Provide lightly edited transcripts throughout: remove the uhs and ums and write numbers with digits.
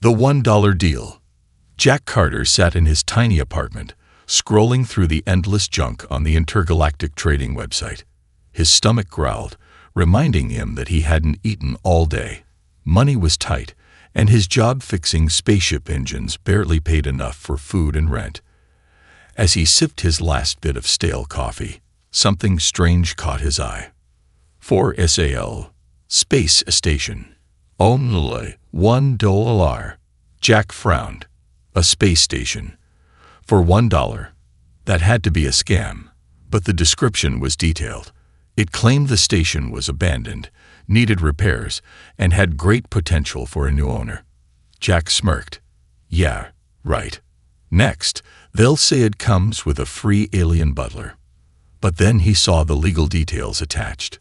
The $1 deal. Jack Carter sat in his tiny apartment, scrolling through the endless junk on the intergalactic trading website. His stomach growled, reminding him that he hadn't eaten all day. Money was tight, and his job fixing spaceship engines barely paid enough for food and rent. As he sipped his last bit of stale coffee, something strange caught his eye. 4SAL. Space Station. Only $1. Jack frowned. A space station. For $1. That had to be a scam, but the description was detailed. It claimed the station was abandoned, needed repairs, and had great potential for a new owner. Jack smirked. Yeah, right. Next, they'll say it comes with a free alien butler. But then he saw the legal details attached.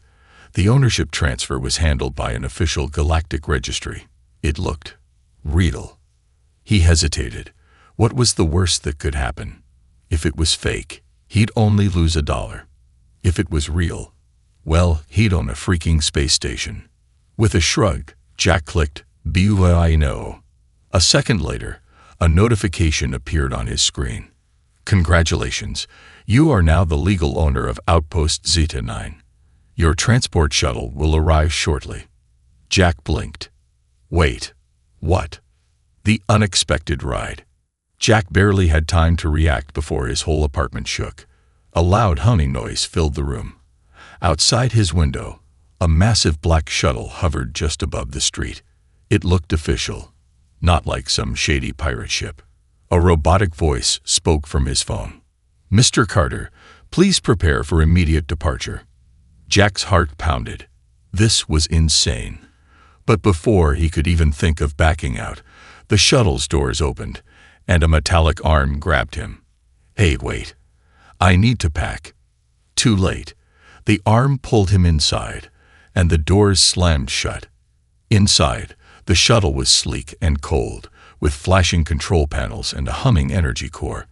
The ownership transfer was handled by an official galactic registry. It looked real. He hesitated. What was the worst that could happen? If it was fake, he'd only lose $1. If it was real, well, he'd own a freaking space station. With a shrug, Jack clicked, "BUI no." A second later, a notification appeared on his screen. Congratulations, you are now the legal owner of Outpost Zeta 9. Your transport shuttle will arrive shortly. Jack blinked. Wait, what? The unexpected ride. Jack barely had time to react before his whole apartment shook. A loud humming noise filled the room. Outside his window, a massive black shuttle hovered just above the street. It looked official, not like some shady pirate ship. A robotic voice spoke from his phone. "Mr. Carter, please prepare for immediate departure." Jack's heart pounded. This was insane. But before he could even think of backing out, the shuttle's doors opened, and a metallic arm grabbed him. "Hey, wait. I need to pack." Too late. The arm pulled him inside, and the doors slammed shut. Inside, the shuttle was sleek and cold, with flashing control panels and a humming energy core.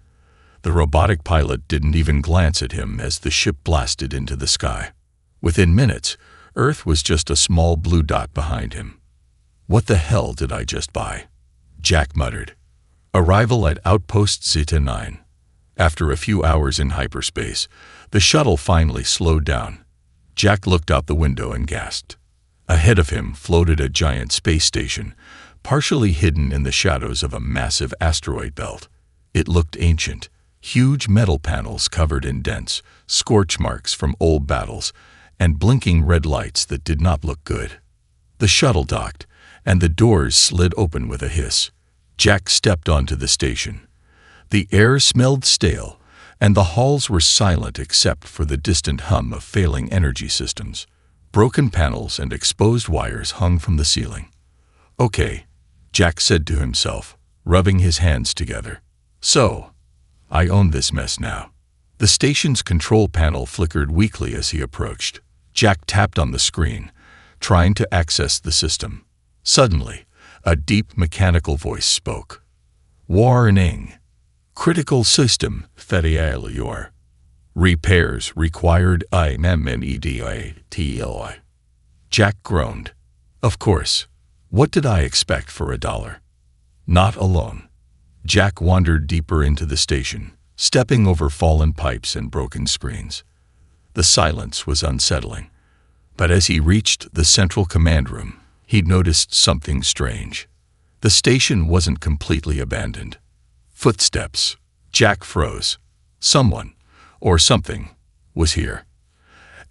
The robotic pilot didn't even glance at him as the ship blasted into the sky. Within minutes, Earth was just a small blue dot behind him. "What the hell did I just buy?" Jack muttered. Arrival at Outpost Zeta 9. After a few hours in hyperspace, the shuttle finally slowed down. Jack looked out the window and gasped. Ahead of him floated a giant space station, partially hidden in the shadows of a massive asteroid belt. It looked ancient. Huge metal panels covered in dents, scorch marks from old battles, and blinking red lights that did not look good. The shuttle docked, and the doors slid open with a hiss. Jack stepped onto the station. The air smelled stale, and the halls were silent except for the distant hum of failing energy systems. Broken panels and exposed wires hung from the ceiling. "Okay," Jack said to himself, rubbing his hands together. "So, I own this mess now." The station's control panel flickered weakly as he approached. Jack tapped on the screen, trying to access the system. Suddenly, a deep mechanical voice spoke. "Warning. Critical system failure. Repairs required immediately." Jack groaned. Of course. What did I expect for $1? Not alone. Jack wandered deeper into the station, stepping over fallen pipes and broken screens. The silence was unsettling. But as he reached the central command room, he noticed something strange. The station wasn't completely abandoned. Footsteps. Jack froze. Someone, or something, was here.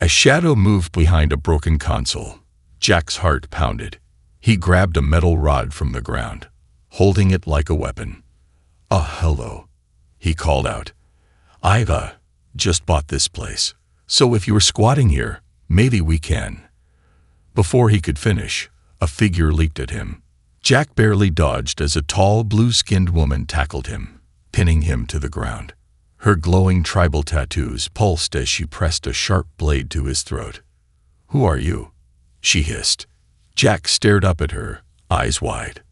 A shadow moved behind a broken console. Jack's heart pounded. He grabbed a metal rod from the ground, holding it like a weapon. Hello," he called out. "I've just bought this place. So if you're squatting here, maybe we can." Before he could finish, a figure leaped at him. Jack barely dodged as a tall, blue-skinned woman tackled him, pinning him to the ground. Her glowing tribal tattoos pulsed as she pressed a sharp blade to his throat. "Who are you?" she hissed. Jack stared up at her, eyes wide.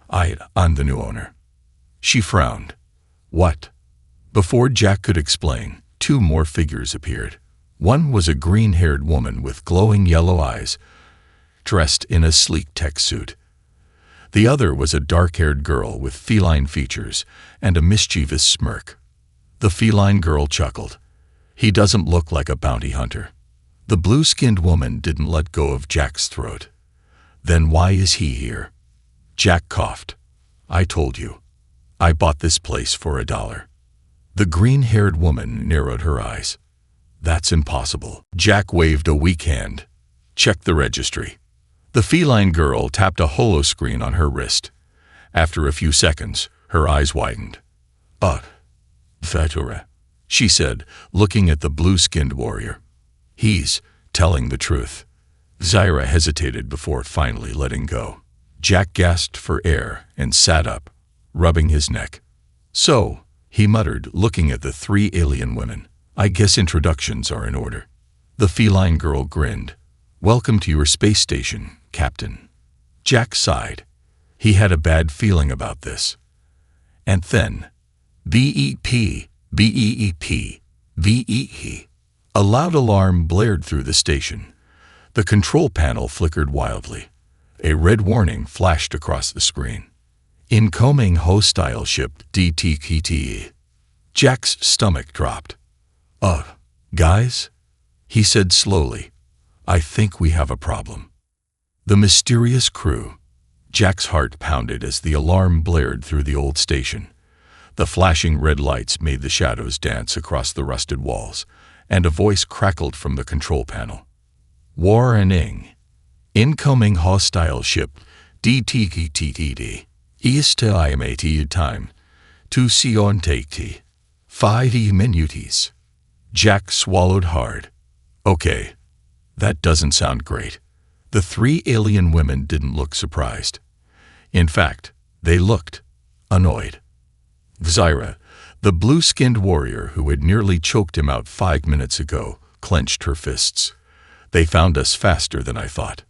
I'm the new owner." She frowned. "What?" Before Jack could explain, two more figures appeared. One was a green-haired woman with glowing yellow eyes, dressed in a sleek tech suit. The other was a dark-haired girl with feline features and a mischievous smirk. The feline girl chuckled. He doesn't look like a bounty hunter. The blue-skinned woman didn't let go of Jack's throat. Then why is he here? Jack coughed. I told you. I bought this place for $1. The green-haired woman narrowed her eyes. That's impossible. Jack waved a weak hand. Check the registry. The feline girl tapped a holoscreen on her wrist. After a few seconds, her eyes widened. Fatura, she said, looking at the blue-skinned warrior. He's telling the truth. Zyra hesitated before finally letting go. Jack gasped for air and sat up, rubbing his neck. So, he muttered, looking at the 3 alien women, I guess introductions are in order. The feline girl grinned. Welcome to your space station, Captain. Jack sighed. He had a bad feeling about this. And then, BEP, BEEP, VEE. A loud alarm blared through the station. The control panel flickered wildly. A red warning flashed across the screen. Incoming hostile ship DTKTE. Jack's stomach dropped. Guys? He said slowly. I think we have a problem. The mysterious crew. Jack's heart pounded as the alarm blared through the old station. The flashing red lights made the shadows dance across the rusted walls, and a voice crackled from the control panel. Warning. Incoming hostile ship DTKTD. Estimated time. To Sion Takti. 5 minutes. Jack swallowed hard. Okay. That doesn't sound great. The 3 alien women didn't look surprised. In fact, they looked annoyed. Zyra, the blue-skinned warrior who had nearly choked him out 5 minutes ago, clenched her fists. They found us faster than I thought.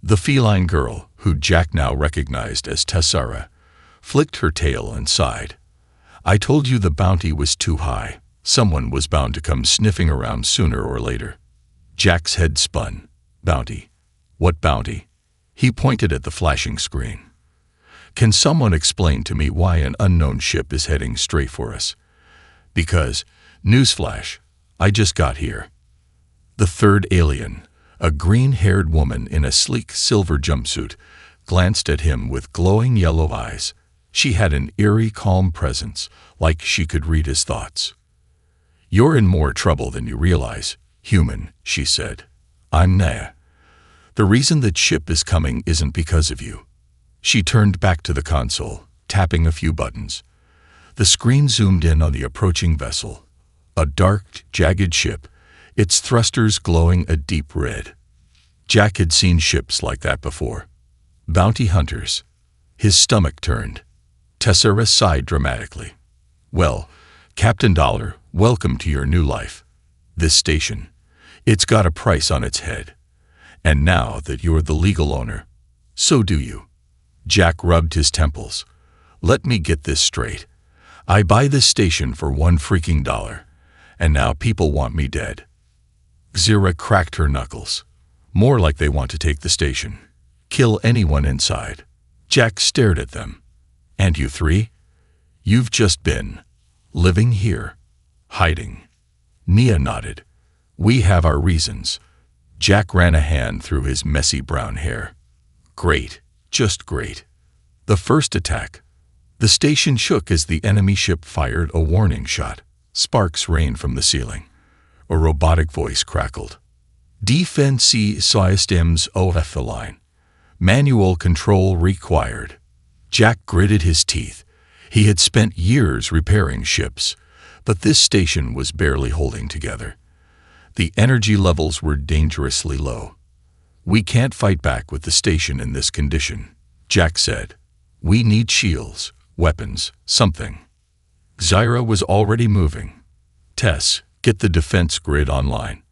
The feline girl, who Jack now recognized as Tessara, flicked her tail and sighed. I told you the bounty was too high. Someone was bound to come sniffing around sooner or later. Jack's head spun. Bounty. What bounty? He pointed at the flashing screen. Can someone explain to me why an unknown ship is heading straight for us? Because, newsflash, I just got here. The 3rd alien, a green-haired woman in a sleek silver jumpsuit, glanced at him with glowing yellow eyes. She had an eerie, calm presence, like she could read his thoughts. You're in more trouble than you realize, human, she said. I'm Naya. The reason that ship is coming isn't because of you. She turned back to the console, tapping a few buttons. The screen zoomed in on the approaching vessel. A dark, jagged ship, its thrusters glowing a deep red. Jack had seen ships like that before. Bounty hunters. His stomach turned. Tessera sighed dramatically. Well, Captain Dollar, welcome to your new life. This station. It's got a price on its head. And now that you're the legal owner, so do you. Jack rubbed his temples. Let me get this straight. I buy this station for $1 freaking, and now people want me dead. Zira cracked her knuckles. More like they want to take the station. Kill anyone inside. Jack stared at them. And you 3? You've just been living here. Hiding. Nia nodded. We have our reasons. Jack ran a hand through his messy brown hair. Great. Just great. The first attack. The station shook as the enemy ship fired a warning shot. Sparks rained from the ceiling. A robotic voice crackled. Defense systems offline. Manual control required. Jack gritted his teeth. He had spent years repairing ships, but this station was barely holding together. The energy levels were dangerously low. We can't fight back with the station in this condition, Jack said. We need shields, weapons, something. Zyra was already moving. Tess, get the defense grid online.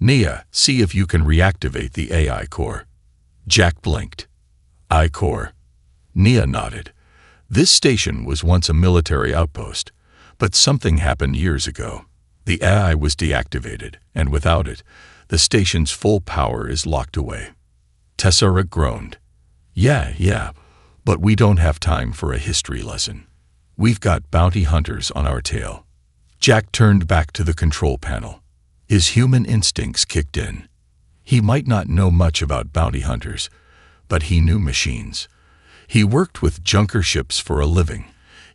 Nia, see if you can reactivate the AI core. Jack blinked. I core. Nia nodded. This station was once a military outpost, but something happened years ago. The AI was deactivated, and without it, the station's full power is locked away. Tessera groaned. Yeah, But we don't have time for a history lesson. We've got bounty hunters on our tail. Jack turned back to the control panel. His human instincts kicked in. He might not know much about bounty hunters, but he knew machines. He worked with junker ships for a living.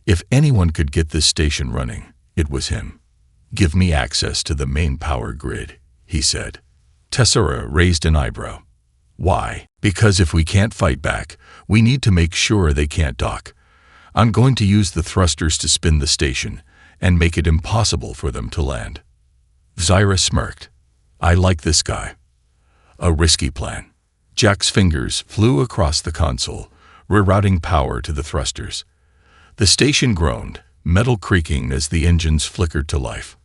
If anyone could get this station running, it was him. "Give me access to the main power grid," he said. Tessera raised an eyebrow. "Why?" "Because if we can't fight back, we need to make sure they can't dock. I'm going to use the thrusters to spin the station and make it impossible for them to land." Zyra smirked. "I like this guy." A risky plan. Jack's fingers flew across the console, rerouting power to the thrusters. The station groaned, metal creaking as the engines flickered to life.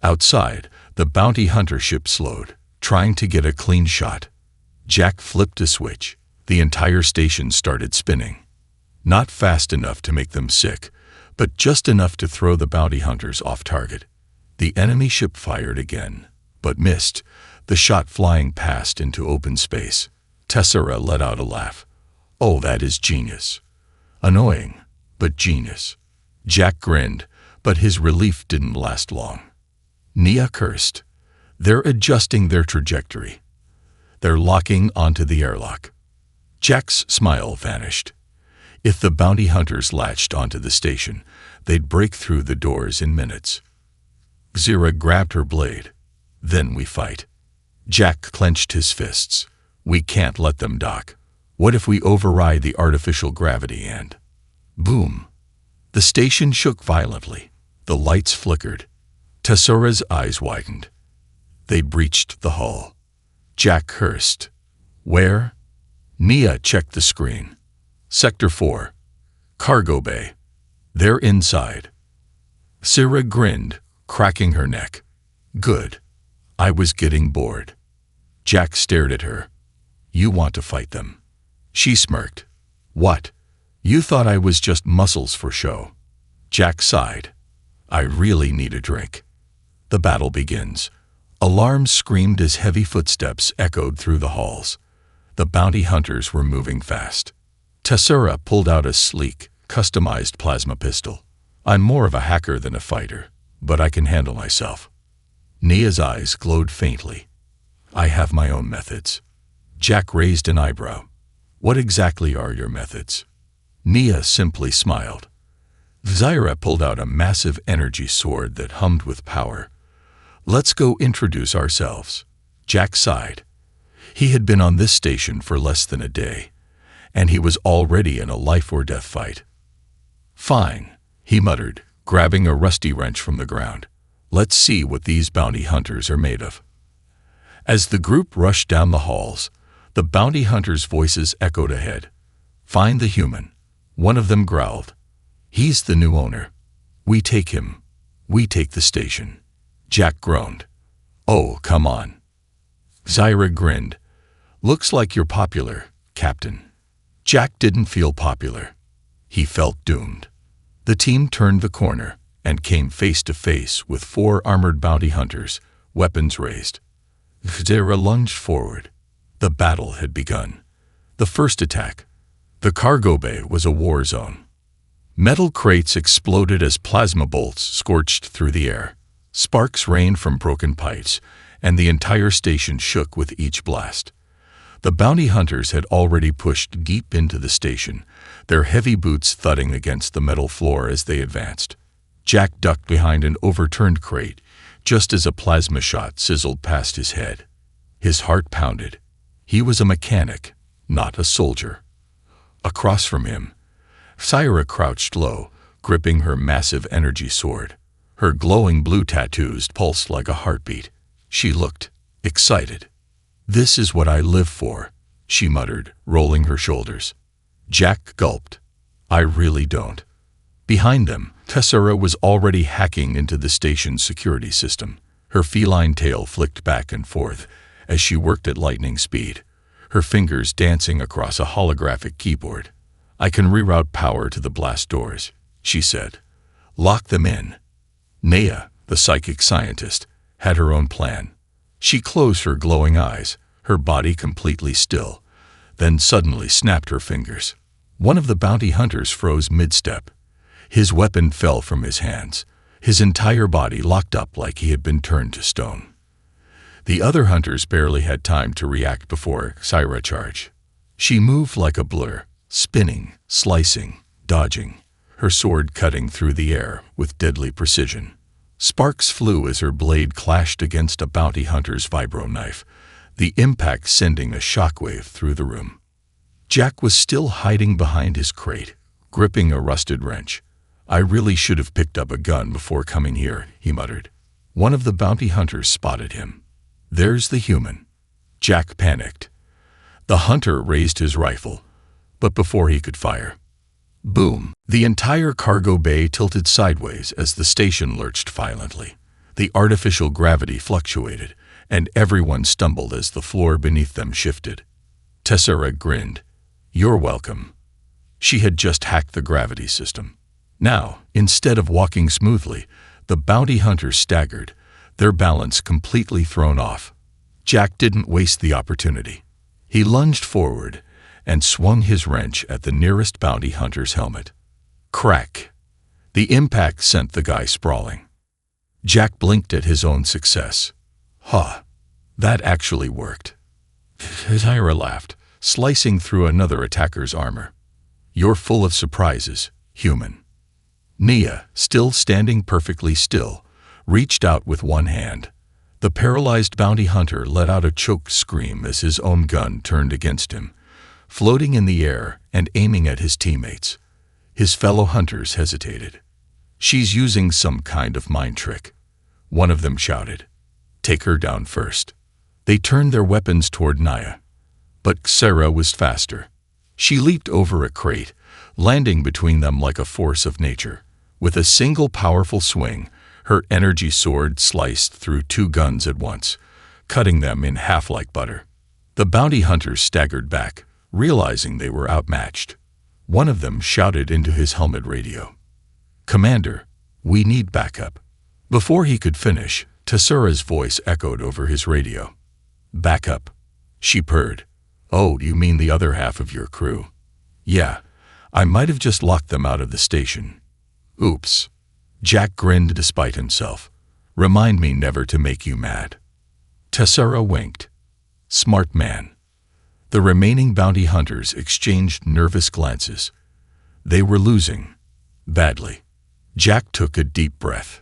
Outside, the bounty hunter ship slowed, trying to get a clean shot. Jack flipped a switch. The entire station started spinning. Not fast enough to make them sick, but just enough to throw the bounty hunters off target. The enemy ship fired again, but missed, the shot flying past into open space. Tessera let out a laugh. "Oh, that is genius." Annoying, but genius. Jack grinned, but his relief didn't last long. Nia cursed. "They're adjusting their trajectory. They're locking onto the airlock." Jack's smile vanished. If the bounty hunters latched onto the station, they'd break through the doors in minutes. Zyra grabbed her blade. "Then we fight." Jack clenched his fists. "We can't let them dock. What if we override the artificial gravity and—" Boom! The station shook violently. The lights flickered. Tessera's eyes widened. They'd breached the hull. Jack cursed. "Where?" Nia checked the screen. "Sector 4. Cargo bay. They're inside." Zyra grinned, cracking her neck. "Good. I was getting bored." Jack stared at her. "You want to fight them?" She smirked. "What? You thought I was just muscles for show." Jack sighed. "I really need a drink." The battle begins. Alarms screamed as heavy footsteps echoed through the halls. The bounty hunters were moving fast. Tessera pulled out a sleek, customized plasma pistol. "I'm more of a hacker than a fighter, but I can handle myself." Nia's eyes glowed faintly. "I have my own methods." Jack raised an eyebrow. "What exactly are your methods?" Nia simply smiled. Zyra pulled out a massive energy sword that hummed with power. "Let's go introduce ourselves." Jack sighed. He had been on this station for less than a day, and he was already in a life-or-death fight. "Fine," he muttered, grabbing a rusty wrench from the ground. "Let's see what these bounty hunters are made of." As the group rushed down the halls, the bounty hunters' voices echoed ahead. "Find the human," one of them growled. "He's the new owner. We take him. We take the station." Jack groaned. "Oh, come on." Zyra grinned. "Looks like you're popular, Captain." Jack didn't feel popular. He felt doomed. The team turned the corner and came face to face with 4 armored bounty hunters, weapons raised. Zyra lunged forward. The battle had begun. The first attack. The cargo bay was a war zone. Metal crates exploded as plasma bolts scorched through the air. Sparks rained from broken pipes, and the entire station shook with each blast. The bounty hunters had already pushed deep into the station, their heavy boots thudding against the metal floor as they advanced. Jack ducked behind an overturned crate, just as a plasma shot sizzled past his head. His heart pounded. He was a mechanic, not a soldier. Across from him, Zyra crouched low, gripping her massive energy sword. Her glowing blue tattoos pulsed like a heartbeat. She looked excited. "This is what I live for," she muttered, rolling her shoulders. Jack gulped. "I really don't." Behind them, Tessera was already hacking into the station's security system. Her feline tail flicked back and forth as she worked at lightning speed, her fingers dancing across a holographic keyboard. "I can reroute power to the blast doors," she said. "Lock them in." Nia, the psychic scientist, had her own plan. She closed her glowing eyes, her body completely still, then suddenly snapped her fingers. One of the bounty hunters froze mid-step. His weapon fell from his hands, his entire body locked up like he had been turned to stone. The other hunters barely had time to react before Syra charged. She moved like a blur, spinning, slicing, dodging, her sword cutting through the air with deadly precision. Sparks flew as her blade clashed against a bounty hunter's vibro knife, the impact sending a shockwave through the room. Jack was still hiding behind his crate, gripping a rusted wrench. "I really should have picked up a gun before coming here," he muttered. One of the bounty hunters spotted him. "There's the human." Jack panicked. The hunter raised his rifle, but before he could fire, boom! The entire cargo bay tilted sideways as the station lurched violently. The artificial gravity fluctuated, and everyone stumbled as the floor beneath them shifted. Tessera grinned. "You're welcome." She had just hacked the gravity system. Now, instead of walking smoothly, the bounty hunters staggered, their balance completely thrown off. Jack didn't waste the opportunity. He lunged forward and swung his wrench at the nearest bounty hunter's helmet. Crack! The impact sent the guy sprawling. Jack blinked at his own success. "Huh, that actually worked." Syra laughed, slicing through another attacker's armor. "You're full of surprises, human." Nia, still standing perfectly still, reached out with one hand. The paralyzed bounty hunter let out a choked scream as his own gun turned against him, floating in the air and aiming at his teammates. His fellow hunters hesitated. "She's using some kind of mind trick," one of them shouted. "Take her down first." They turned their weapons toward Nia, but Sarah was faster. She leaped over a crate, landing between them like a force of nature. With a single powerful swing, her energy sword sliced through two guns at once, cutting them in half like butter. The bounty hunters staggered back, realizing they were outmatched. One of them shouted into his helmet radio, "Commander, we need backup." Before he could finish, Tessera's voice echoed over his radio. "Backup?" she purred. "Oh, you mean the other half of your crew?" "Yeah, I might have just locked them out of the station." "Oops." Jack grinned despite himself. "Remind me never to make you mad." Tessera winked. "Smart man." The remaining bounty hunters exchanged nervous glances. They were losing. Badly. Jack took a deep breath.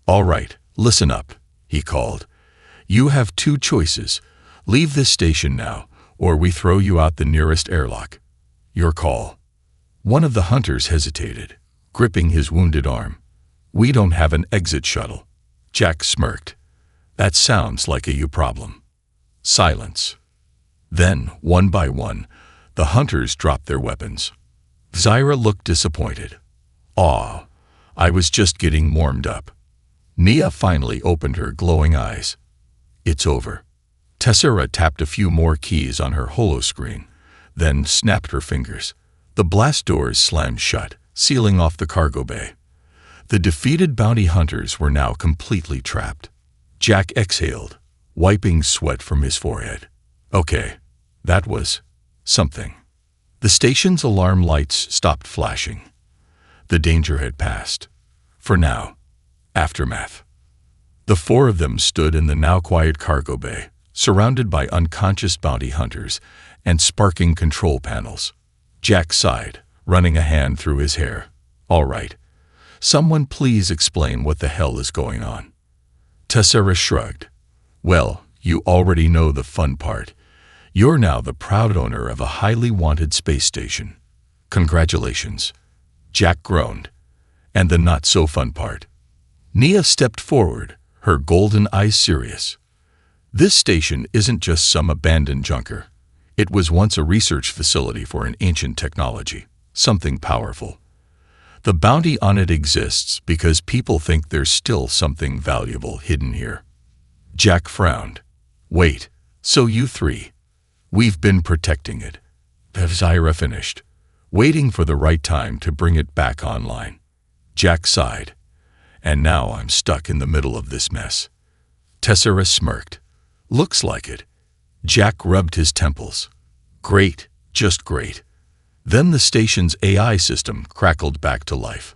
"All right, listen up," he called. "You have two choices. Leave this station now, or we throw you out the nearest airlock. Your call." One of the hunters hesitated, gripping his wounded arm. "We don't have an exit shuttle." Jack smirked. "That sounds like a you problem." Silence. Then, one by one, the hunters dropped their weapons. Syra looked disappointed. "Aw, I was just getting warmed up." Nia finally opened her glowing eyes. "It's over." Tessera tapped a few more keys on her holoscreen, then snapped her fingers. The blast doors slammed shut, sealing off the cargo bay. The defeated bounty hunters were now completely trapped. Jack exhaled, wiping sweat from his forehead. Okay, that was something. The station's alarm lights stopped flashing. The danger had passed. For now. Aftermath. The four of them stood in the now quiet cargo bay, surrounded by unconscious bounty hunters and sparking control panels. Jack sighed, running a hand through his hair. "All right. Someone please explain what the hell is going on." Tessera shrugged. "Well, you already know the fun part. You're now the proud owner of a highly wanted space station. Congratulations." Jack groaned. "And the not-so-fun part." Nia stepped forward, her golden eyes serious. "This station isn't just some abandoned junker. It was once a research facility for an ancient technology, something powerful. The bounty on it exists because people think there's still something valuable hidden here." Jack frowned. "Wait, so you three? We've been protecting it." Syra finished, waiting for the right time to bring it back online. Jack sighed. "And now I'm stuck in the middle of this mess." Tessera smirked. "Looks like it." Jack rubbed his temples. "Great, just great." Then the station's AI system crackled back to life.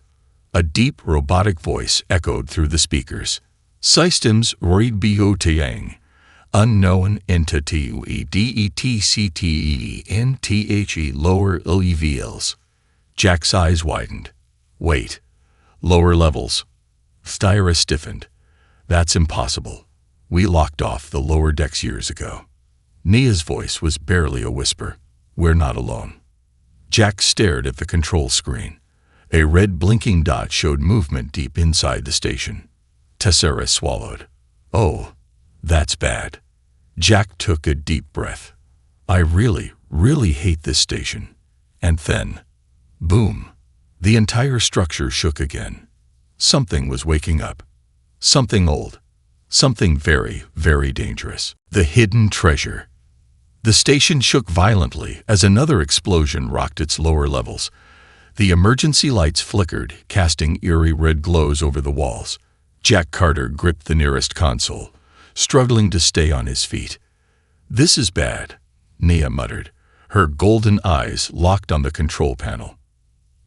A deep robotic voice echoed through the speakers. Systems rebellious, unknown entity detcte lower levels. Jack's eyes widened. Wait. Lower levels. Styra stiffened. That's impossible. We locked off the lower decks years ago. Nia's voice was barely a whisper. We're not alone. Jack stared at the control screen. A red blinking dot showed movement deep inside the station. Tessera swallowed. Oh, that's bad. Jack took a deep breath. I really hate this station. And then, boom, the entire structure shook again. Something was waking up. Something old. Something very, very dangerous. The hidden treasure. The station shook violently as another explosion rocked its lower levels. The emergency lights flickered, casting eerie red glows over the walls. Jack Carter gripped the nearest console, struggling to stay on his feet. This is bad, Nia muttered, her golden eyes locked on the control panel.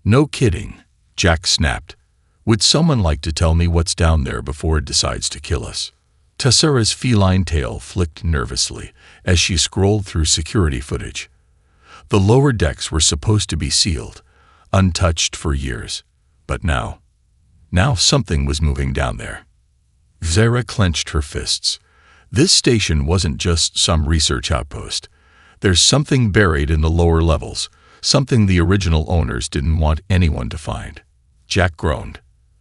No kidding, Jack snapped. Would someone like to tell me what's down there before it decides to kill us? Tessera's feline tail flicked nervously as she scrolled through security footage. The lower decks were supposed to be sealed, untouched for years, but now something was moving down there. Zara clenched her fists. This station wasn't just some research outpost. There's something buried in the lower levels, something the original owners didn't want anyone to find. Jack groaned.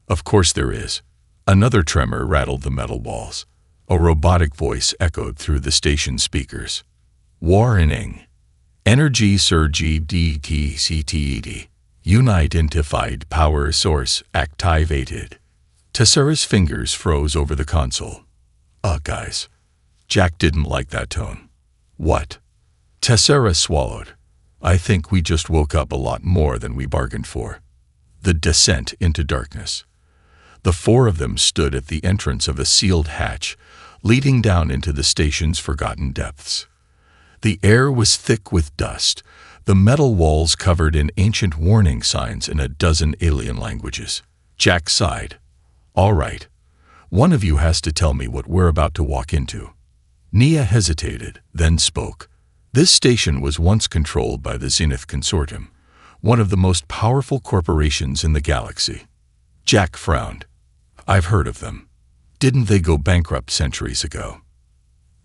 Of course there is. Another tremor rattled the metal walls. A robotic voice echoed through the station speakers. Warning. Energy surge detcte. Unidentified power source activated. Tessera's fingers froze over the console. Guys. Jack didn't like that tone. What? Tessera swallowed. I think we just woke up a lot more than we bargained for. The descent into darkness. The four of them stood at the entrance of a sealed hatch, leading down into the station's forgotten depths. The air was thick with dust, the metal walls covered in ancient warning signs in a dozen alien languages. Jack sighed. All right. One of you has to tell me what we're about to walk into. Nia hesitated, then spoke. This station was once controlled by the Zenith Consortium, one of the most powerful corporations in the galaxy. Jack frowned. I've heard of them. Didn't they go bankrupt centuries ago?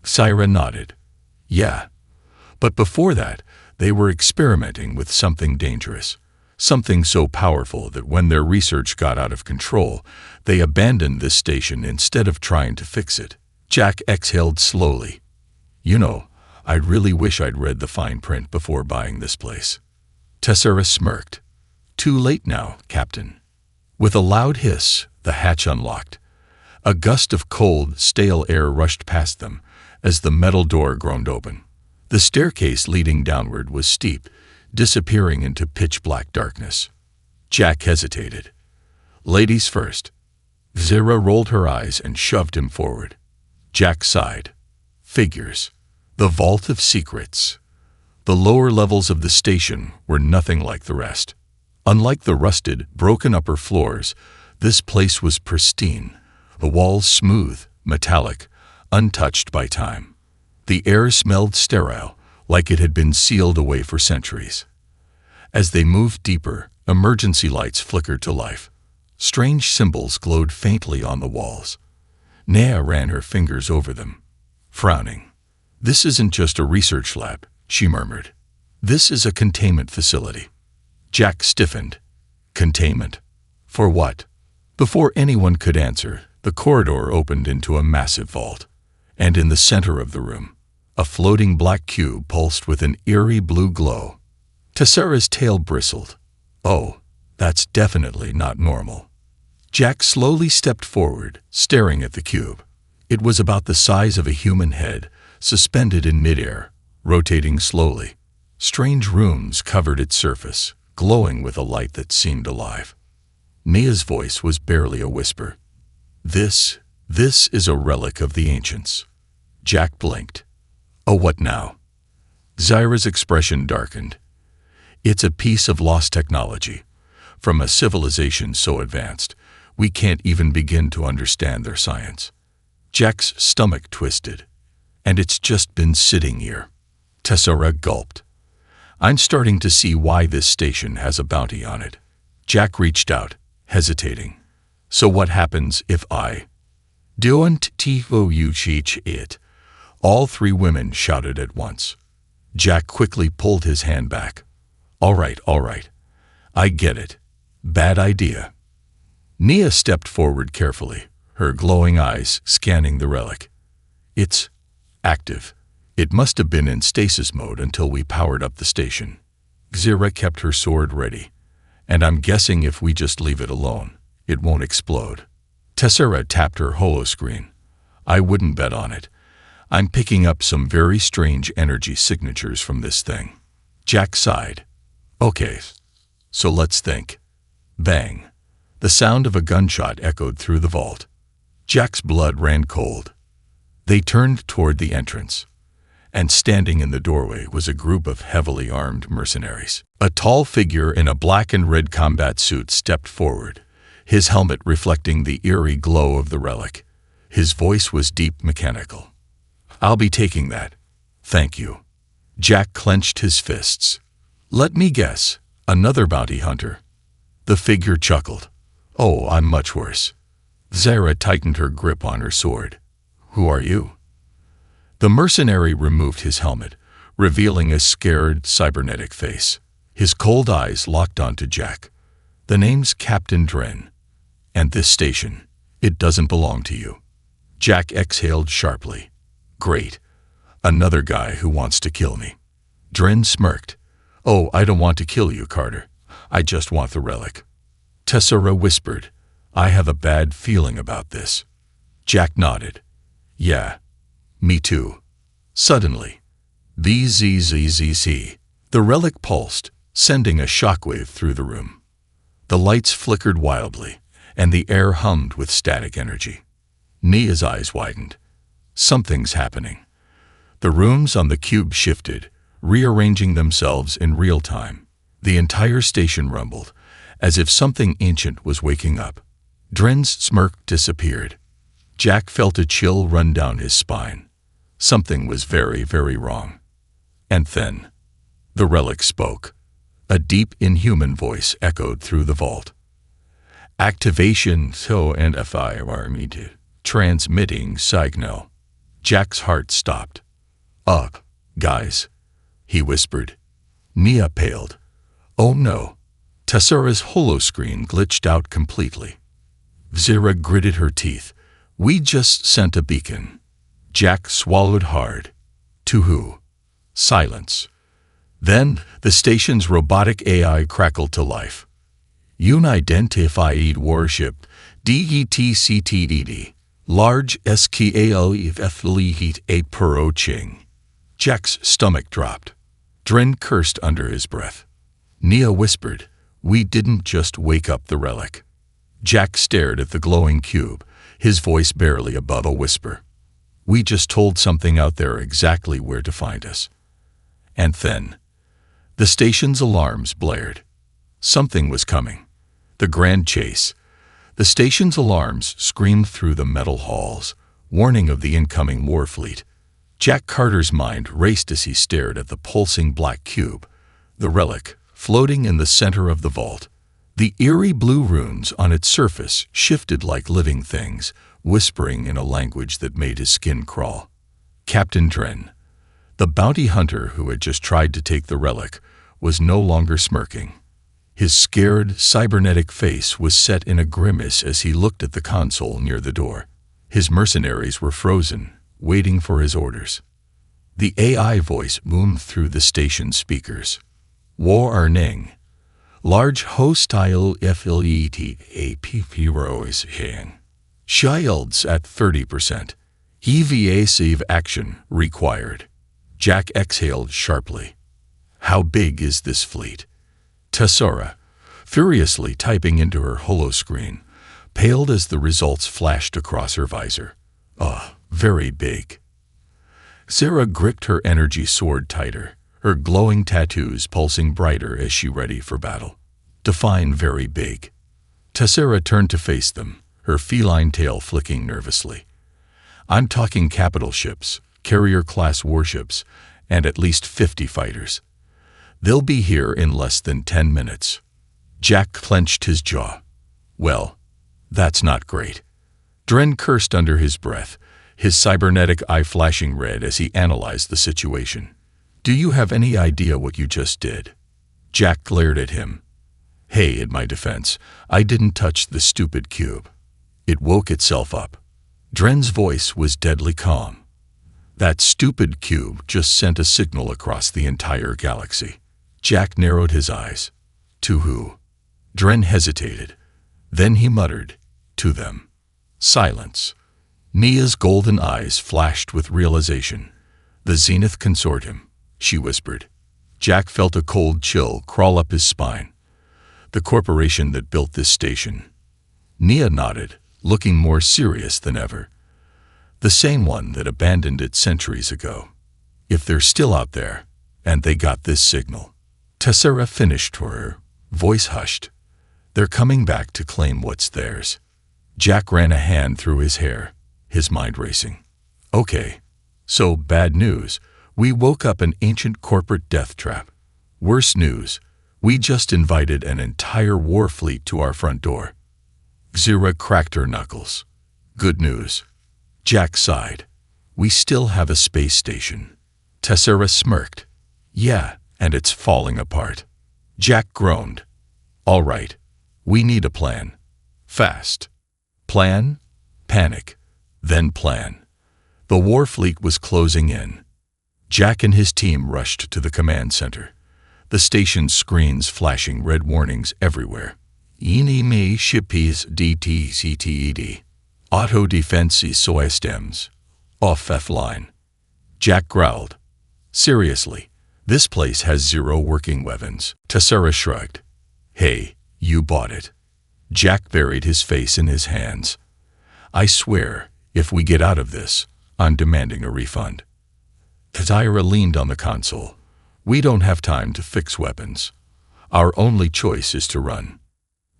Syra nodded. Yeah. But before that, they were experimenting with something dangerous, something so powerful that when their research got out of control, they abandoned this station instead of trying to fix it. Jack exhaled slowly. You know, I really wish I'd read the fine print before buying this place. Tessera smirked. Too late now, Captain. With a loud hiss, the hatch unlocked. A gust of cold, stale air rushed past them as the metal door groaned open. The staircase leading downward was steep, disappearing into pitch-black darkness. Jack hesitated. Ladies first. Zara rolled her eyes and shoved him forward. Jack sighed. Figures. The vault of secrets. The lower levels of the station were nothing like the rest. Unlike the rusted, broken upper floors, this place was pristine, the walls smooth, metallic, untouched by time. The air smelled sterile, like it had been sealed away for centuries. As they moved deeper, emergency lights flickered to life. Strange symbols glowed faintly on the walls. Nia ran her fingers over them, frowning. This isn't just a research lab, she murmured. This is a containment facility. Jack stiffened. Containment? For what? Before anyone could answer, the corridor opened into a massive vault, and in the center of the room, a floating black cube pulsed with an eerie blue glow. Tessera's tail bristled. Oh, that's definitely not normal. Jack slowly stepped forward, staring at the cube. It was about the size of a human head, suspended in midair, rotating slowly. Strange runes covered its surface, glowing with a light that seemed alive. Nia's voice was barely a whisper. This is a relic of the ancients. Jack blinked. Oh, what now? Zyra's expression darkened. It's a piece of lost technology, from a civilization so advanced, we can't even begin to understand their science. Jack's stomach twisted. And it's just been sitting here. Tessera gulped. I'm starting to see why this station has a bounty on it. Jack reached out, hesitating. So what happens if I don't teach it? All three women shouted at once. Jack quickly pulled his hand back. All right. I get it. Bad idea. Nia stepped forward carefully, her glowing eyes scanning the relic. It's active. It must have been in stasis mode until we powered up the station. Xira kept her sword ready, and I'm guessing if we just leave it alone, it won't explode. Tessera tapped her holoscreen. I wouldn't bet on it. I'm picking up some very strange energy signatures from this thing. Jack sighed. Okay, so let's think. Bang. The sound of a gunshot echoed through the vault. Jack's blood ran cold. They turned toward the entrance, and standing in the doorway was a group of heavily armed mercenaries. A tall figure in a black and red combat suit stepped forward, his helmet reflecting the eerie glow of the relic. His voice was deep mechanical. I'll be taking that. Thank you. Jack clenched his fists. Let me guess, another bounty hunter. The figure chuckled. Oh, I'm much worse. Xira tightened her grip on her sword. Who are you? The mercenary removed his helmet, revealing a scared, cybernetic face. His cold eyes locked onto Jack. The name's Captain Dren. And this station, it doesn't belong to you. Jack exhaled sharply. Great. Another guy who wants to kill me. Dren smirked. Oh, I don't want to kill you, Carter. I just want the relic. Tessera whispered. I have a bad feeling about this. Jack nodded. Yeah, me too. Suddenly, bzzz. The relic pulsed, sending a shockwave through the room. The lights flickered wildly, and the air hummed with static energy. Nia's eyes widened. Something's happening. The rooms on the cube shifted, rearranging themselves in real time. The entire station rumbled, as if something ancient was waking up. Dren's smirk disappeared. Jack felt a chill run down his spine. Something was very, very wrong. And then, the relic spoke. A deep, inhuman voice echoed through the vault. Activation so and HFY transmitting signal. Jack's heart stopped. Guys, he whispered. Nia paled. Oh no. Tessera's holoscreen glitched out completely. Xira gritted her teeth. We just sent a beacon. Jack swallowed hard. To who? Silence. Then the station's robotic AI crackled to life. Unidentified warship, DETCTED, large SKALEF approaching. Jack's stomach dropped. Dren cursed under his breath. Nia whispered, we didn't just wake up the relic. Jack stared at the glowing cube, his voice barely above a whisper. We just told something out there exactly where to find us. And then, the station's alarms blared. Something was coming. The grand chase. The station's alarms screamed through the metal halls, warning of the incoming war fleet. Jack Carter's mind raced as he stared at the pulsing black cube, the relic, floating in the center of the vault. The eerie blue runes on its surface shifted like living things, whispering in a language that made his skin crawl. Captain Dren, the bounty hunter who had just tried to take the relic, was no longer smirking. His scared, cybernetic face was set in a grimace as he looked at the console near the door. His mercenaries were frozen, waiting for his orders. The AI voice boomed through the station speakers. Warning. Large hostile fleet approaching. Shields at 30%. Evasive action required. Jack exhaled sharply. How big is this fleet? Tessera, furiously typing into her holoscreen, paled as the results flashed across her visor. Very big. Xira gripped her energy sword tighter, her glowing tattoos pulsing brighter as she ready for battle. Define very big. Tessera turned to face them, her feline tail flicking nervously. I'm talking capital ships, carrier-class warships, and at least 50 fighters. They'll be here in less than 10 minutes. Jack clenched his jaw. Well, that's not great. Dren cursed under his breath, his cybernetic eye flashing red as he analyzed the situation. Do you have any idea what you just did? Jack glared at him. Hey, in my defense, I didn't touch the stupid cube. It woke itself up. Dren's voice was deadly calm. That stupid cube just sent a signal across the entire galaxy. Jack narrowed his eyes. To who? Dren hesitated. Then he muttered, to them. Silence. Nia's golden eyes flashed with realization. The Zenith Consortium, she whispered. Jack felt a cold chill crawl up his spine. The corporation that built this station. Nia nodded, looking more serious than ever. The same one that abandoned it centuries ago. If they're still out there, and they got this signal. Tessera finished for her, voice hushed. They're coming back to claim what's theirs. Jack ran a hand through his hair, his mind racing. Okay, so bad news. We woke up an ancient corporate death trap. Worse news. We just invited an entire war fleet to our front door. Xira cracked her knuckles. Good news. Jack sighed. We still have a space station. Tessera smirked. Yeah, and it's falling apart. Jack groaned. All right. We need a plan. Fast. Plan, panic, then plan. The war fleet was closing in. Jack and his team rushed to the command center. The station's screens flashing red warnings everywhere. Enemy shippies DTCTED. Auto defense systems. Offline. Jack growled. Seriously, this place has 0 working weapons. Tessera shrugged. Hey, you bought it. Jack buried his face in his hands. I swear, if we get out of this, I'm demanding a refund. Tessera leaned on the console. We don't have time to fix weapons. Our only choice is to run.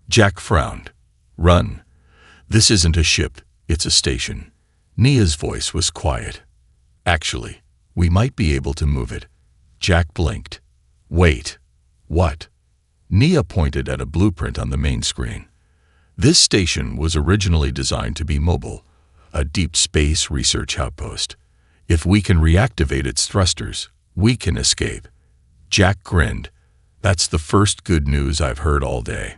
Jack frowned. Run. This isn't a ship, it's a station. Nia's voice was quiet. Actually, we might be able to move it. Jack blinked. Wait. What? Nia pointed at a blueprint on the main screen. This station was originally designed to be mobile, a deep space research outpost. If we can reactivate its thrusters, we can escape. Jack grinned. That's the first good news I've heard all day.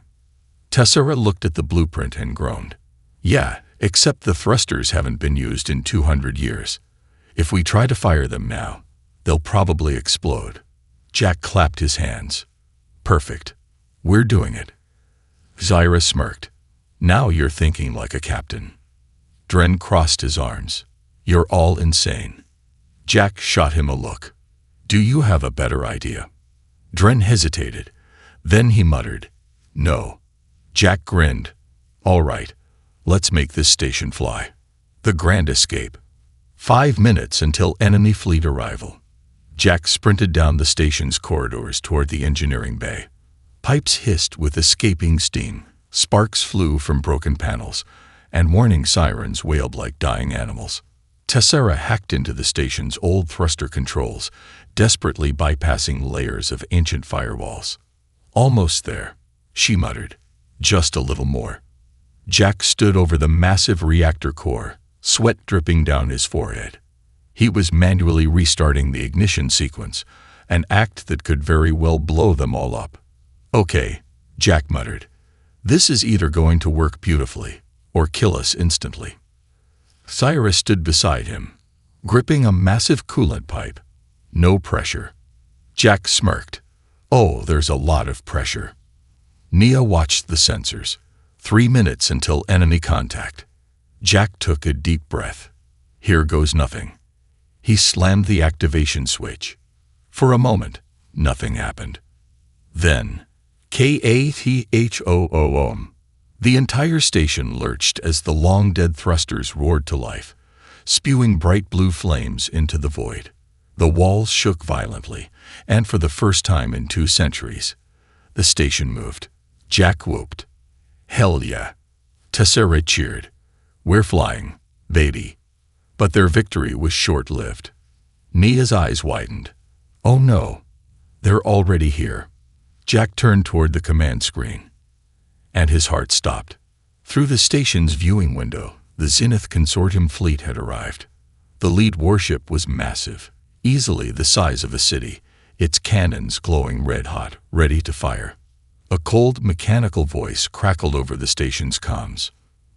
Tessera looked at the blueprint and groaned. Yeah, except the thrusters haven't been used in 200 years. If we try to fire them now, they'll probably explode. Jack clapped his hands. Perfect. We're doing it. Xira smirked. Now you're thinking like a captain. Dren crossed his arms. You're all insane. Jack shot him a look. Do you have a better idea? Dren hesitated. Then he muttered, No. Jack grinned. All right, let's make this station fly. The grand escape. 5 minutes until enemy fleet arrival. Jack sprinted down the station's corridors toward the engineering bay. Pipes hissed with escaping steam, sparks flew from broken panels, and warning sirens wailed like dying animals. Tessera hacked into the station's old thruster controls, desperately bypassing layers of ancient firewalls. Almost there, she muttered. Just a little more. Jack stood over the massive reactor core, sweat dripping down his forehead. He was manually restarting the ignition sequence, an act that could very well blow them all up. Okay, Jack muttered. This is either going to work beautifully or kill us instantly. Xira stood beside him, gripping a massive coolant pipe. No pressure. Jack smirked. Oh, there's a lot of pressure. Nia watched the sensors. 3 minutes until enemy contact. Jack took a deep breath. Here goes nothing. He slammed the activation switch. For a moment, nothing happened. Then, KATHOOM. The entire station lurched as the long-dead thrusters roared to life, spewing bright blue flames into the void. The walls shook violently, and for the first time in 2 centuries, the station moved. Jack whooped. "Hell yeah!" Tessera cheered. "We're flying, baby." But their victory was short-lived. Nia's eyes widened. "Oh no, they're already here." Jack turned toward the command screen, and his heart stopped. Through the station's viewing window, the Zenith Consortium fleet had arrived. The lead warship was massive, easily the size of a city, its cannons glowing red-hot, ready to fire. A cold, mechanical voice crackled over the station's comms.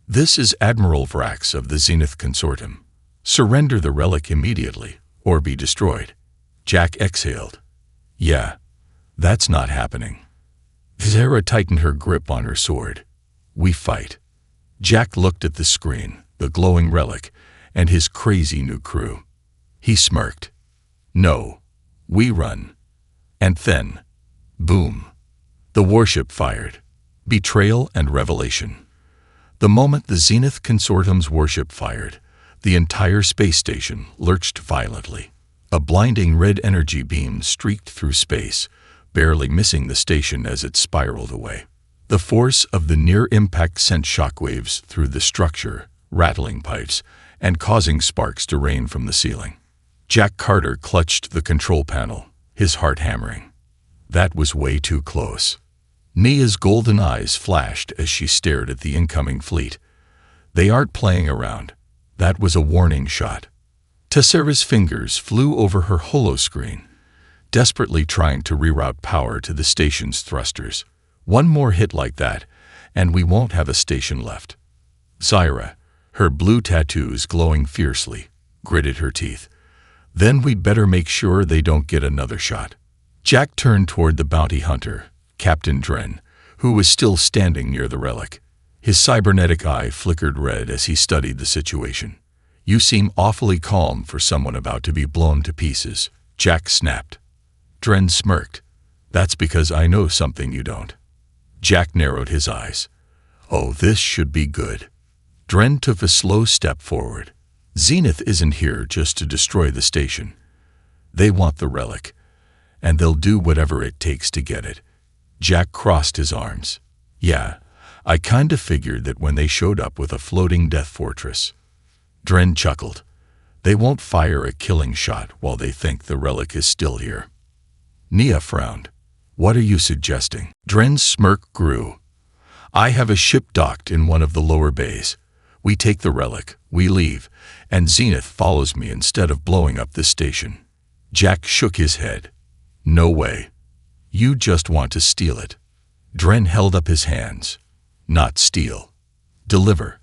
"This is Admiral Vrax of the Zenith Consortium. Surrender the relic immediately, or be destroyed." Jack exhaled. "Yeah, that's not happening." Zara tightened her grip on her sword. "We fight." Jack looked at the screen, the glowing relic, and his crazy new crew. He smirked. "No, we run." And then, boom. The warship fired. Betrayal and revelation. The moment the Zenith Consortium's warship fired, the entire space station lurched violently. A blinding red energy beam streaked through space, barely missing the station as it spiraled away. The force of the near impact sent shockwaves through the structure, rattling pipes, and causing sparks to rain from the ceiling. Jack Carter clutched the control panel, his heart hammering. That was way too close. Nia's golden eyes flashed as she stared at the incoming fleet. They aren't playing around. That was a warning shot. Tessera's fingers flew over her holoscreen, desperately trying to reroute power to the station's thrusters. One more hit like that, and we won't have a station left. Zyra, her blue tattoos glowing fiercely, gritted her teeth. "Then we'd better make sure they don't get another shot." Jack turned toward the bounty hunter, Captain Dren, who was still standing near the relic. His cybernetic eye flickered red as he studied the situation. "You seem awfully calm for someone about to be blown to pieces," Jack snapped. Dren smirked. "That's because I know something you don't." Jack narrowed his eyes. "Oh, this should be good." Dren took a slow step forward. "Zenith isn't here just to destroy the station. They want the relic, and they'll do whatever it takes to get it." Jack crossed his arms. "Yeah, I kinda figured that when they showed up with a floating death fortress." Dren chuckled. "They won't fire a killing shot while they think the relic is still here." Nia frowned. "What are you suggesting?" Dren's smirk grew. "I have a ship docked in one of the lower bays. We take the relic, we leave, and Zenith follows me instead of blowing up this station." Jack shook his head. "No way. You just want to steal it." Dren held up his hands. "Not steal. Deliver.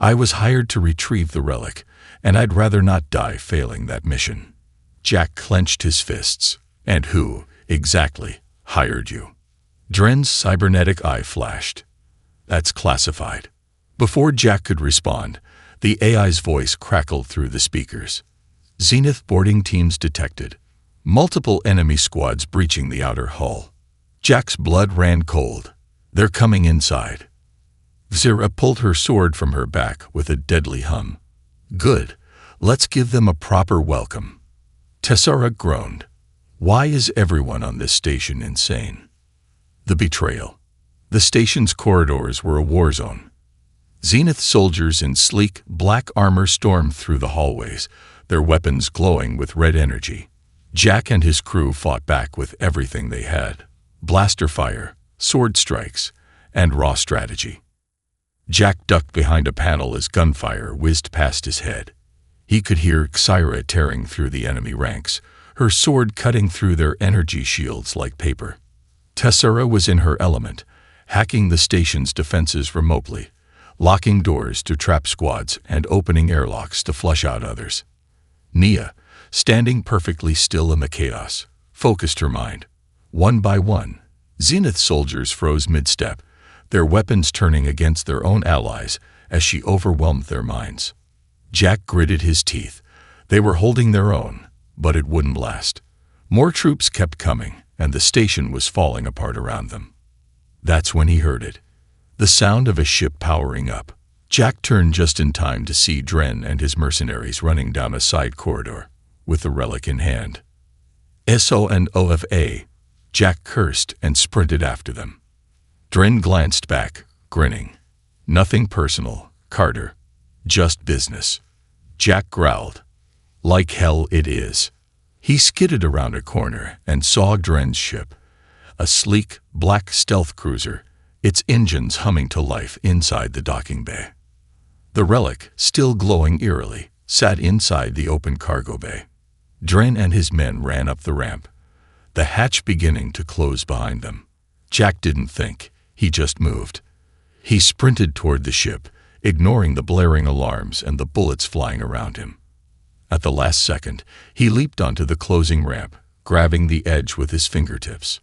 I was hired to retrieve the relic, and I'd rather not die failing that mission." Jack clenched his fists. "And who, exactly, hired you?" Dren's cybernetic eye flashed. "That's classified." Before Jack could respond, the AI's voice crackled through the speakers. "Zenith boarding teams detected. Multiple enemy squads breaching the outer hull." Jack's blood ran cold. "They're coming inside." Zira pulled her sword from her back with a deadly hum. "Good. Let's give them a proper welcome." Tessera groaned. "Why is everyone on this station insane?" The betrayal. The station's corridors were a war zone. Zenith soldiers in sleek, black armor stormed through the hallways, their weapons glowing with red energy. Jack and his crew fought back with everything they had: blaster fire, sword strikes, and raw strategy. Jack ducked behind a panel as gunfire whizzed past his head. He could hear Xyra tearing through the enemy ranks, her sword cutting through their energy shields like paper. Tessera was in her element, hacking the station's defenses remotely, locking doors to trap squads and opening airlocks to flush out others. Nia, standing perfectly still in the chaos, focused her mind. One by one, Zenith soldiers froze mid-step, their weapons turning against their own allies as she overwhelmed their minds. Jack gritted his teeth. They were holding their own, but it wouldn't last. More troops kept coming, and the station was falling apart around them. That's when he heard it. The sound of a ship powering up. Jack turned just in time to see Dren and his mercenaries running down a side corridor. with the relic in hand. "SONOFA," Jack cursed and sprinted after them. Dren glanced back, grinning. "Nothing personal, Carter. Just business." Jack growled. "Like hell it is." He skidded around a corner and saw Dren's ship, a sleek, black stealth cruiser, its engines humming to life inside the docking bay. The relic, still glowing eerily, sat inside the open cargo bay. Dren and his men ran up the ramp, the hatch beginning to close behind them. Jack didn't think, he just moved. He sprinted toward the ship, ignoring the blaring alarms and the bullets flying around him. At the last second, he leaped onto the closing ramp, grabbing the edge with his fingertips.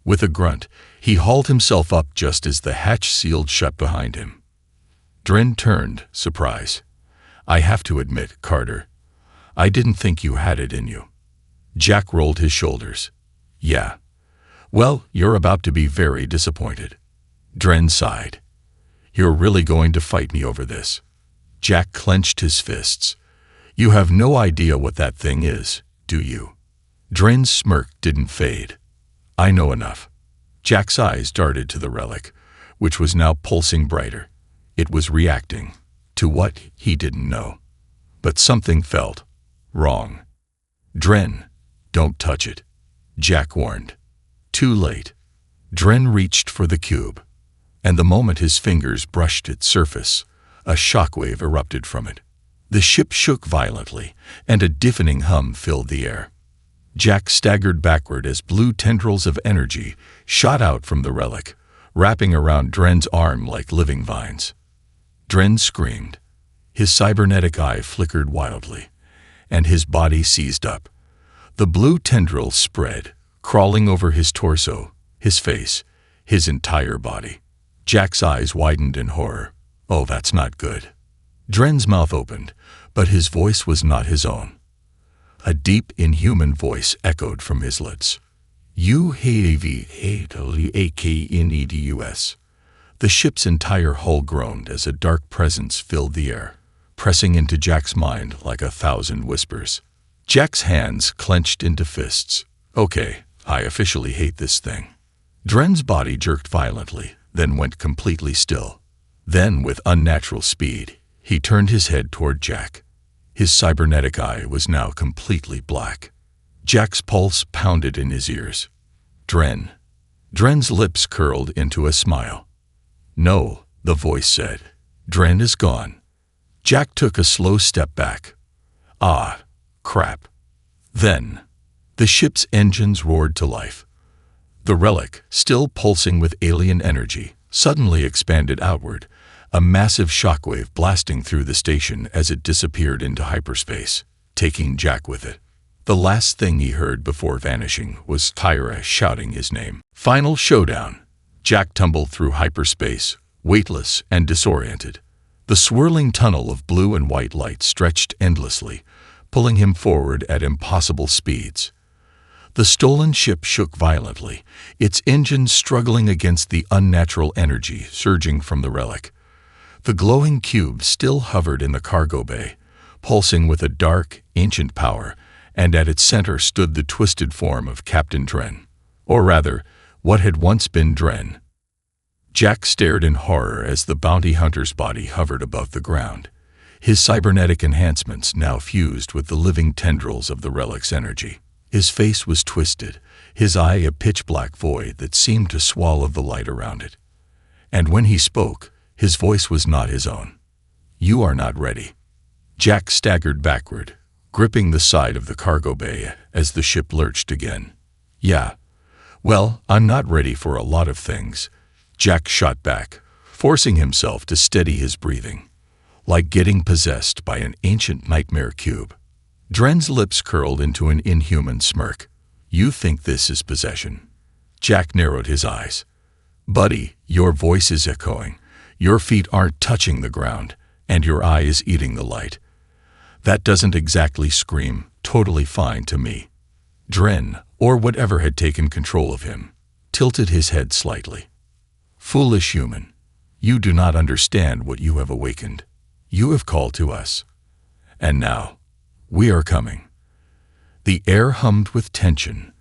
With a grunt, he hauled himself up just as the hatch sealed shut behind him. Dren turned, surprised. "I have to admit, Carter, I didn't think you had it in you." Jack rolled his shoulders. "Yeah. Well, you're about to be very disappointed." Dren sighed. "You're really going to fight me over this?" Jack clenched his fists. "You have no idea what that thing is, do you?" Dren's smirk didn't fade. "I know enough." Jack's eyes darted to the relic, which was now pulsing brighter. It was reacting to what he didn't know. But something felt wrong. "Dren, don't touch it," Jack warned. Too late. Dren reached for the cube, and the moment his fingers brushed its surface, a shockwave erupted from it. The ship shook violently, and a deafening hum filled the air. Jack staggered backward as blue tendrils of energy shot out from the relic, wrapping around Dren's arm like living vines. Dren screamed. His cybernetic eye flickered wildly, and his body seized up. The blue tendrils spread, crawling over his torso, his face, his entire body. Jack's eyes widened in horror. "Oh, that's not good." Dren's mouth opened, but his voice was not his own. A deep, inhuman voice echoed from his lips. "You have. The ship's entire hull groaned as a dark presence filled the air, pressing into Jack's mind like 1,000 whispers. Jack's hands clenched into fists. "Okay, I officially hate this thing." Dren's body jerked violently, then went completely still. Then, with unnatural speed, he turned his head toward Jack. His cybernetic eye was now completely black. Jack's pulse pounded in his ears. "Dren." Dren's lips curled into a smile. "No," the voice said. "Dren is gone." Jack took a slow step back. "Ah, crap." Then, the ship's engines roared to life. The relic, still pulsing with alien energy, suddenly expanded outward, a massive shockwave blasting through the station as it disappeared into hyperspace, taking Jack with it. The last thing he heard before vanishing was Tyra shouting his name. Final showdown. Jack tumbled through hyperspace, weightless and disoriented. The swirling tunnel of blue and white light stretched endlessly, pulling him forward at impossible speeds. The stolen ship shook violently, its engines struggling against the unnatural energy surging from the relic. The glowing cube still hovered in the cargo bay, pulsing with a dark, ancient power, and at its center stood the twisted form of Captain Dren, or rather, what had once been Dren. Jack stared in horror as the bounty hunter's body hovered above the ground, his cybernetic enhancements now fused with the living tendrils of the relic's energy. His face was twisted, his eye a pitch-black void that seemed to swallow the light around it. And when he spoke, his voice was not his own. "You are not ready." Jack staggered backward, gripping the side of the cargo bay as the ship lurched again. "Yeah. Well, I'm not ready for a lot of things." Jack shot back, forcing himself to steady his breathing, like getting possessed by an ancient nightmare cube. Dren's lips curled into an inhuman smirk. "You think this is possession?" Jack narrowed his eyes. "Buddy, your voice is echoing. Your feet aren't touching the ground, and your eye is eating the light. That doesn't exactly scream totally fine to me." Dren, or whatever had taken control of him, tilted his head slightly. "Foolish human, you do not understand what you have awakened. You have called to us. And now, we are coming. The air hummed with tension.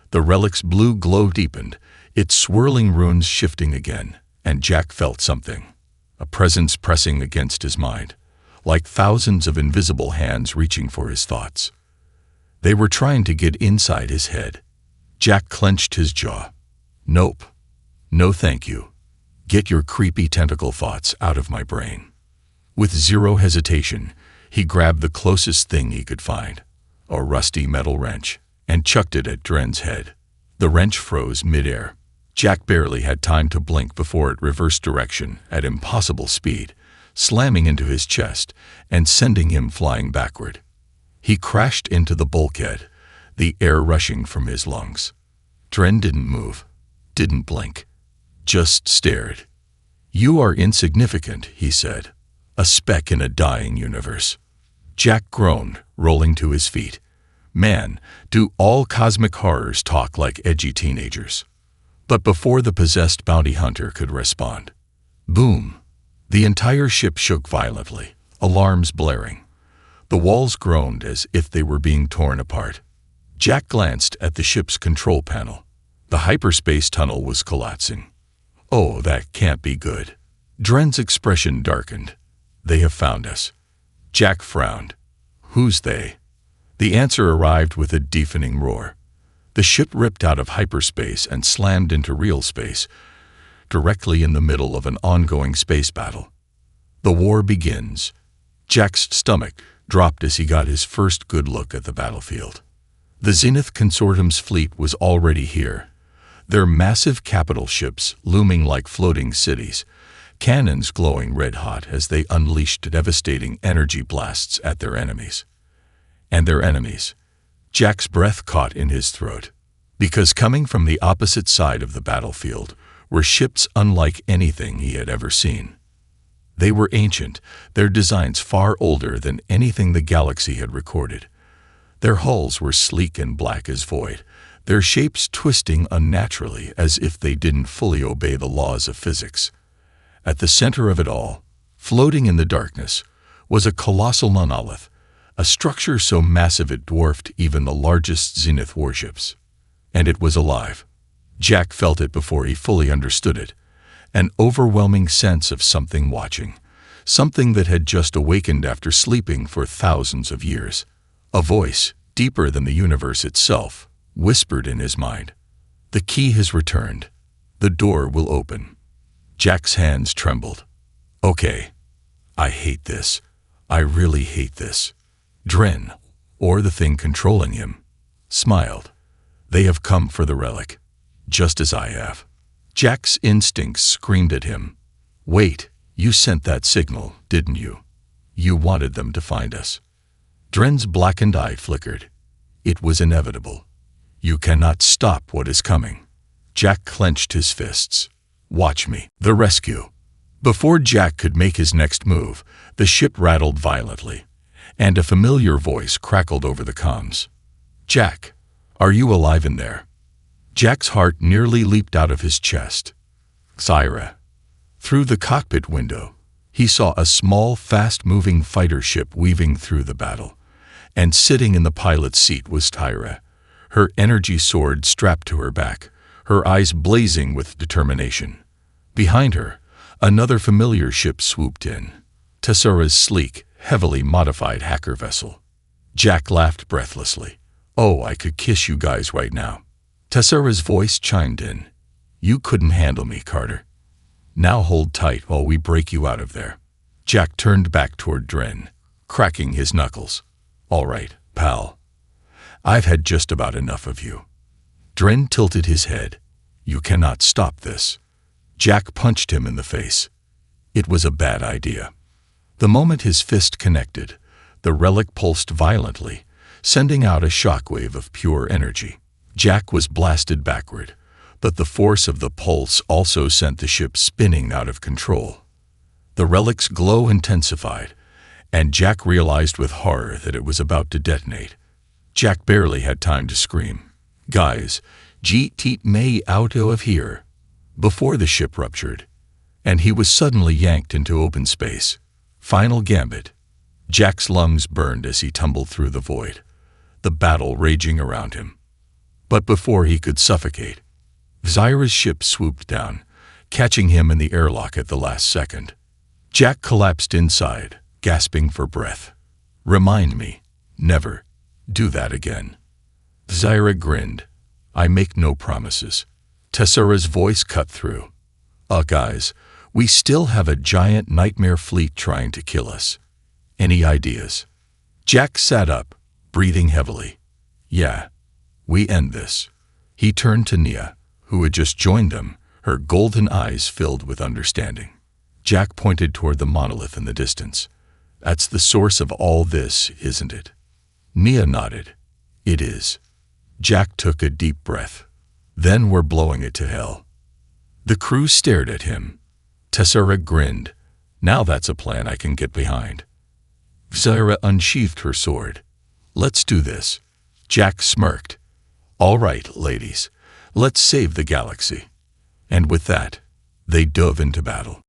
The relic's blue glow deepened, its swirling runes shifting again, and Jack felt something, a presence pressing against his mind, like thousands of invisible hands reaching for his thoughts. They were trying to get inside his head. Jack clenched his jaw. Nope. No thank you. Get your creepy tentacle thoughts out of my brain. With zero hesitation, he grabbed the closest thing he could find, a rusty metal wrench, and chucked it at Dren's head. The wrench froze midair. Jack barely had time to blink before it reversed direction at impossible speed, slamming into his chest and sending him flying backward. He crashed into the bulkhead, the air rushing from his lungs. Dren didn't move, didn't blink, just stared. "You are insignificant," he said, "a speck in a dying universe." Jack groaned, rolling to his feet. Man, do all cosmic horrors talk like edgy teenagers? But before the possessed bounty hunter could respond, boom! The entire ship shook violently, alarms blaring. The walls groaned as if they were being torn apart. Jack glanced at the ship's control panel. The hyperspace tunnel was collapsing. Oh, that can't be good. Dren's expression darkened. They have found us. Jack frowned. Who's they? The answer arrived with a deafening roar. The ship ripped out of hyperspace and slammed into real space, directly in the middle of an ongoing space battle. The war begins. Jack's stomach dropped as he got his first good look at the battlefield. The Zenith Consortium's fleet was already here, their massive capital ships looming like floating cities, cannons glowing red-hot as they unleashed devastating energy blasts at their enemies. And their enemies. Jack's breath caught in his throat, because coming from the opposite side of the battlefield were ships unlike anything he had ever seen. They were ancient, their designs far older than anything the galaxy had recorded. Their hulls were sleek and black as void, their shapes twisting unnaturally as if they didn't fully obey the laws of physics. At the center of it all, floating in the darkness, was a colossal monolith, a structure so massive it dwarfed even the largest Zenith warships. And it was alive. Jack felt it before he fully understood it, an overwhelming sense of something watching, something that had just awakened after sleeping for thousands of years. A voice, deeper than the universe itself, whispered in his mind. The key has returned. The door will open. Jack's hands trembled. Okay. I hate this. I really hate this. Dren, or the thing controlling him, smiled. They have come for the relic, just as I have. Jack's instincts screamed at him. Wait, you sent that signal, didn't you? You wanted them to find us. Dren's blackened eye flickered. It was inevitable. You cannot stop what is coming. Jack clenched his fists. Watch me. The rescue. Before Jack could make his next move, the ship rattled violently, and a familiar voice crackled over the comms. Jack, are you alive in there? Jack's heart nearly leaped out of his chest. Syra. Through the cockpit window, he saw a small, fast-moving fighter ship weaving through the battle, and sitting in the pilot's seat was Tyra, her energy sword strapped to her back, her eyes blazing with determination. Behind her, another familiar ship swooped in, Tessera's sleek, heavily modified hacker vessel. Jack laughed breathlessly. Oh, I could kiss you guys right now. Tessera's voice chimed in. You couldn't handle me, Carter. Now hold tight while we break you out of there. Jack turned back toward Dren, cracking his knuckles. All right, pal. I've had just about enough of you. Dren tilted his head. You cannot stop this. Jack punched him in the face. It was a bad idea. The moment his fist connected, the relic pulsed violently, sending out a shockwave of pure energy. Jack was blasted backward, but the force of the pulse also sent the ship spinning out of control. The relic's glow intensified, and Jack realized with horror that it was about to detonate. Jack barely had time to scream, Guys, get me out of here, before the ship ruptured, and he was suddenly yanked into open space. Final gambit. Jack's lungs burned as he tumbled through the void. the battle raging around him. But before he could suffocate, Zyra's ship swooped down, catching him in the airlock at the last second. Jack collapsed inside, gasping for breath. "Remind me, never do that again." Zyra grinned. "I make no promises." Tessera's voice cut through. Guys, we still have a giant nightmare fleet trying to kill us. Any ideas?" Jack sat up, breathing heavily. "Yeah, we end this." He turned to Nia, who had just joined them, her golden eyes filled with understanding. Jack pointed toward the monolith in the distance. "That's the source of all this, isn't it?" Nia nodded. "It is." Jack took a deep breath. "Then we're blowing it to hell." The crew stared at him. Tessera grinned. "Now that's a plan I can get behind." Zyra unsheathed her sword. "Let's do this." Jack smirked. "All right, ladies, let's save the galaxy." And with that, they dove into battle.